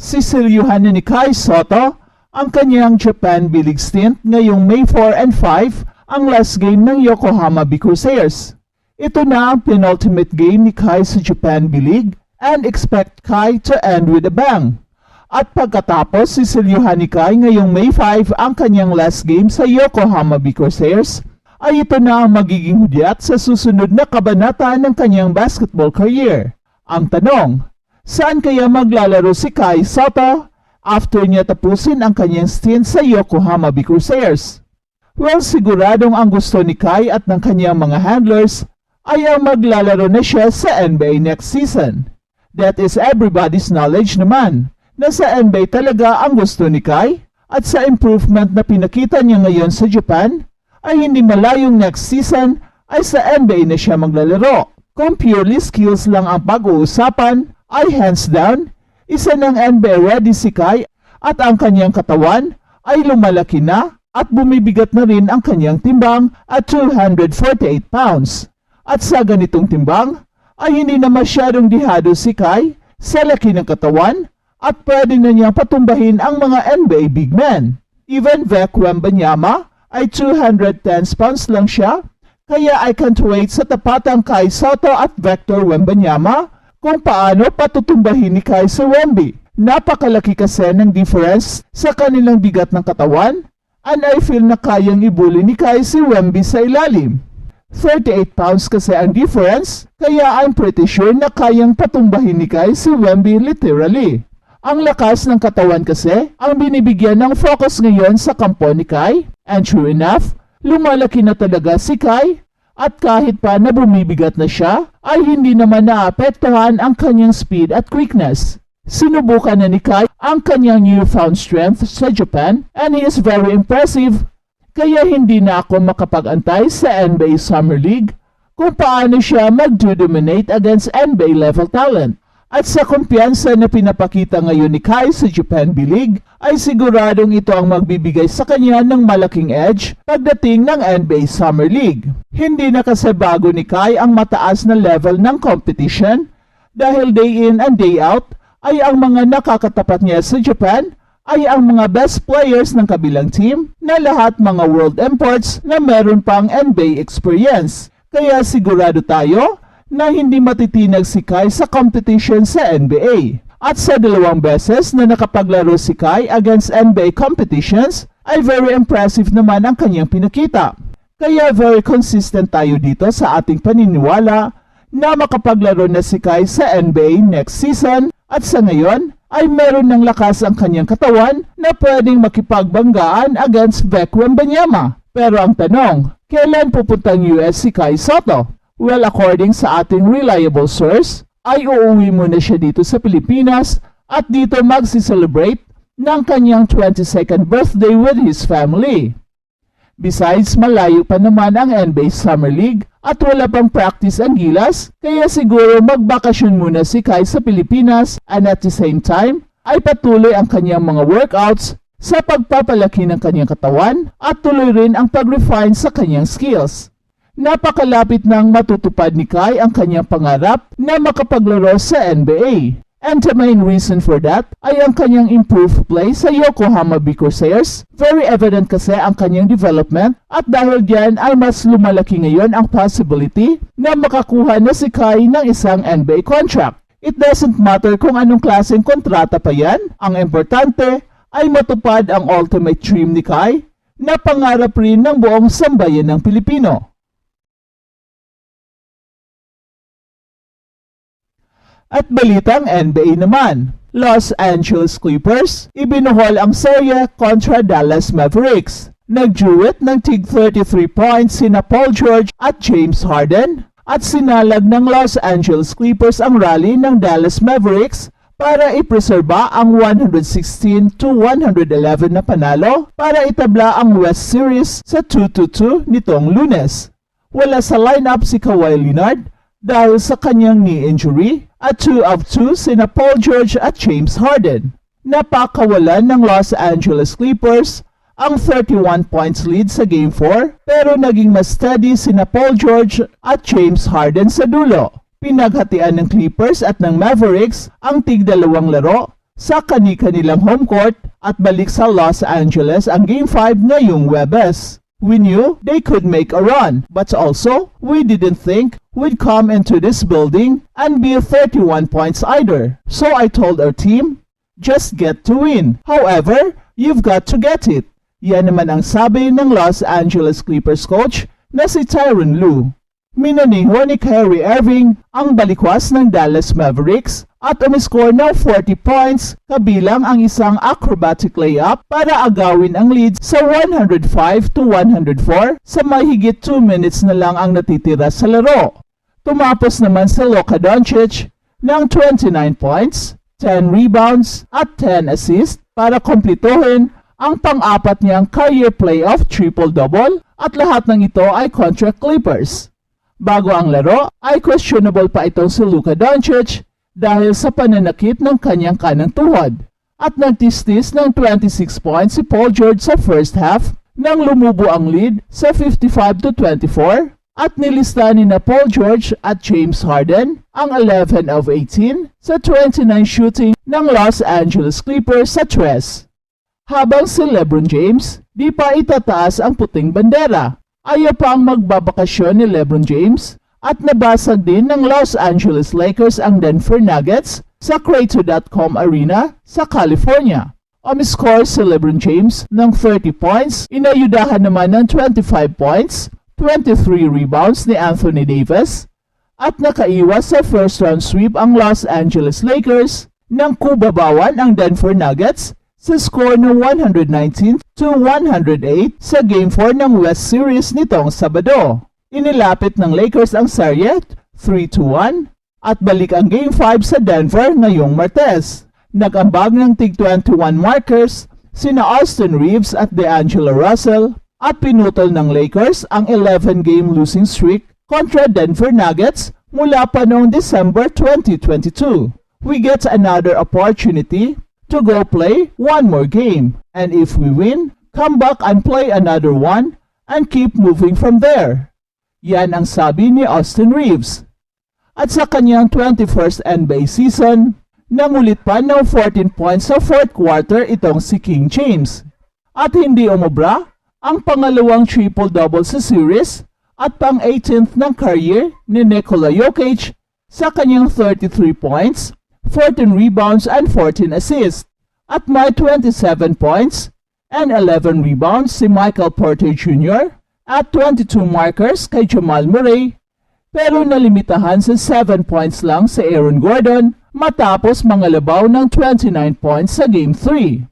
Sisilyuhan na ni Kai Sotto ang kanyang Japan B-League stint ngayong May 4 and 5, ang last game ng Yokohama B Crusaders. Ito na ang penultimate game ni Kai sa Japan B-League and expect Kai to end with a bang. At pagkatapos sisilyuhan ni Kai ngayong May 5 ang kanyang last game sa Yokohama B Crusaders, ay ito na ang magiging hudyat sa susunod na kabanata ng kanyang basketball career. Ang tanong, saan kaya maglalaro si Kai Sotto after niya tapusin ang kanyang stint sa Yokohama B Crusaders? Well, siguradong ang gusto ni Kai at ng kanyang mga handlers ay ang maglalaro na siya sa NBA next season. That is everybody's knowledge naman na sa NBA talaga ang gusto ni Kai, at sa improvement na pinakita niya ngayon sa Japan ay hindi malayong next season ay sa NBA na siya maglalaro. Kung purely skills lang ang pag-uusapan, ay hands down, isa ng NBA ready si Kai, at ang kanyang katawan ay lumalaki na at bumibigat na rin ang kanyang timbang at 248 pounds. At sa ganitong timbang ay hindi na masyadong dihado si Kai sa laki ng katawan at pwede na niyang patumbahin ang mga NBA big men. Even Vek Wembanyama ay 210 pounds lang siya, kaya I can't wait sa tapatang Kai Sotto at Victor Wembanyama kung paano patutumbahin ni Kai sa Wemby. Napakalaki kasi ng difference sa kanilang bigat ng katawan, and I feel na kayang ibuli ni Kai si Wemby sa ilalim. 38 pounds kasi ang difference, kaya I'm pretty sure na kayang patumbahin ni Kai si Wemby literally. Ang lakas ng katawan kasi ang binibigyan ng focus ngayon sa kampo ni Kai, and true enough, lumalaki na talaga si Kai, at kahit pa na bumibigat na siya, ay hindi naman naapektuhan ang kanyang speed at quickness. Sinubukan na ni Kai ang kanyang newfound strength sa Japan, and he is very impressive, kaya hindi na ako makapag-antay sa NBA Summer League kung paano siya mag-dominate against NBA level talent. At sa kumpiyansa na pinapakita ngayon ni Kai sa Japan B-League, ay siguradong ito ang magbibigay sa kanya ng malaking edge pagdating ng NBA Summer League. Hindi na kasi bago ni Kai ang mataas na level ng competition, dahil day in and day out ay ang mga nakakatapat niya sa Japan ay ang mga best players ng kabilang team na lahat mga world imports na meron pang NBA experience. Kaya sigurado tayo na hindi matitinag si Kai sa competition sa NBA. At sa 2 beses na nakapaglaro si Kai against NBA competitions, ay very impressive naman ang kanyang pinakita. Kaya very consistent tayo dito sa ating paniniwala na makapaglaro na si Kai sa NBA next season, at sa ngayon ay meron ng lakas ang kanyang katawan na pwedeng makipagbanggaan against Vek Wembanyama. Pero ang tanong, kailan pupuntang US si Kai Sotto? Well, according sa ating reliable source, ay uuwi muna siya dito sa Pilipinas at dito magsi-celebrate ng kanyang 22nd birthday with his family. Besides, malayo pa naman ang NBA Summer League at wala pang practice ang Gilas, kaya siguro magbakasyon muna si Kai sa Pilipinas, and at the same time ay patuloy ang kanyang mga workouts sa pagpapalaki ng kanyang katawan at tuloy rin ang pag-refine sa kanyang skills. Napakalapit nang matutupad ni Kai ang kanyang pangarap na makapaglaro sa NBA. And the main reason for that ay ang kanyang improved play sa Yokohama B Crusaders. Very evident kasi ang kanyang development, at dahil diyan ay mas lumalaki ngayon ang possibility na makakuha na si Kai ng isang NBA contract. It doesn't matter kung anong klaseng kontrata pa yan, ang importante ay matupad ang ultimate dream ni Kai na pangarap rin ng buong sambayan ng Pilipino. At balitang NBA naman, Los Angeles Clippers ibinuhol ang serye kontra Dallas Mavericks. Nagduet ng tig 33 points sina Paul George at James Harden, at sinalag ng Los Angeles Clippers ang rally ng Dallas Mavericks para ipreserba ang 116-111 na panalo para itabla ang West Series sa 2-2 nitong Lunes. Wala sa lineup si Kawhi Leonard dahil sa kanyang knee injury, at 2 of 2 sina Paul George at James Harden. Napakawalan ng Los Angeles Clippers ang 31 points lead sa Game 4, pero naging mas steady sina Paul George at James Harden sa dulo. Pinaghatian ng Clippers at ng Mavericks ang tig-2 laro sa kani-kanilang home court at balik sa Los Angeles ang Game 5 ngayong Webes. We knew they could make a run, but also, we didn't think we'd come into this building and be 31 points either. So I told our team, just get to win. However, you've got to get it. Yan naman ang sabi ng Los Angeles Clippers coach na si Tyronn Lue. Minaningo ni Kyrie Irving ang balikwas ng Dallas Mavericks at umiscore ng 40 points kabilang ang isang acrobatic layup para agawin ang lead sa 105-104 sa mahigit 2 minutes na lang ang natitira sa laro. Tumapos naman si Luka Doncic ng 29 points, 10 rebounds at 10 assists para kompletohin ang pang-apat niyang career playoff triple-double at lahat ng ito ay kontra Clippers. Bago ang laro ay questionable pa itong si Luka Doncic dahil sa pananakit ng kanyang kanang tuhod at nagtistis ng 26 points si Paul George sa first half nang lumubo ang lead sa 55-24 at nilista ni na Paul George at James Harden ang 11 of 18 sa 29 shooting ng Los Angeles Clippers sa tres. Habang si LeBron James di pa itataas ang puting bandera. Ayaw pa ang magbabakasyon ni LeBron James at nabasag din ng Los Angeles Lakers ang Denver Nuggets sa Crato.com Arena sa California. Umiscore si LeBron James ng 30 points, inayudahan naman ng 25 points, 23 rebounds ni Anthony Davis at nakaiwas sa first round sweep ang Los Angeles Lakers nang kubabawan ang Denver Nuggets sa score ng 119-108 sa Game 4 ng West Series nitong Sabado. Inilapit ng Lakers ang serye 3-1 at balik ang Game 5 sa Denver ngayong Martes. Nag-ambag ng tig-21 markers sina Austin Reeves at D'Angelo Russell at pinutol ng Lakers ang 11-game losing streak kontra Denver Nuggets mula pa noong December 2022. We get another opportunity to go play one more game, and if we win, come back and play another one and keep moving from there. Yan ang sabi ni Austin Reeves. At sa kanyang 21st NBA season, nangulit pa ng 14 points sa fourth quarter itong si King James. At hindi umubra ang pangalawang triple-double sa series at pang-18th ng career ni Nikola Jokic sa kanyang 33 points, 14 rebounds and 14 assists. At may 27 points and 11 rebounds si Michael Porter Jr. at 22 markers kay Jamal Murray, pero nalimitahan sa 7 points lang si Aaron Gordon matapos mangalabaw ng 29 points sa Game 3.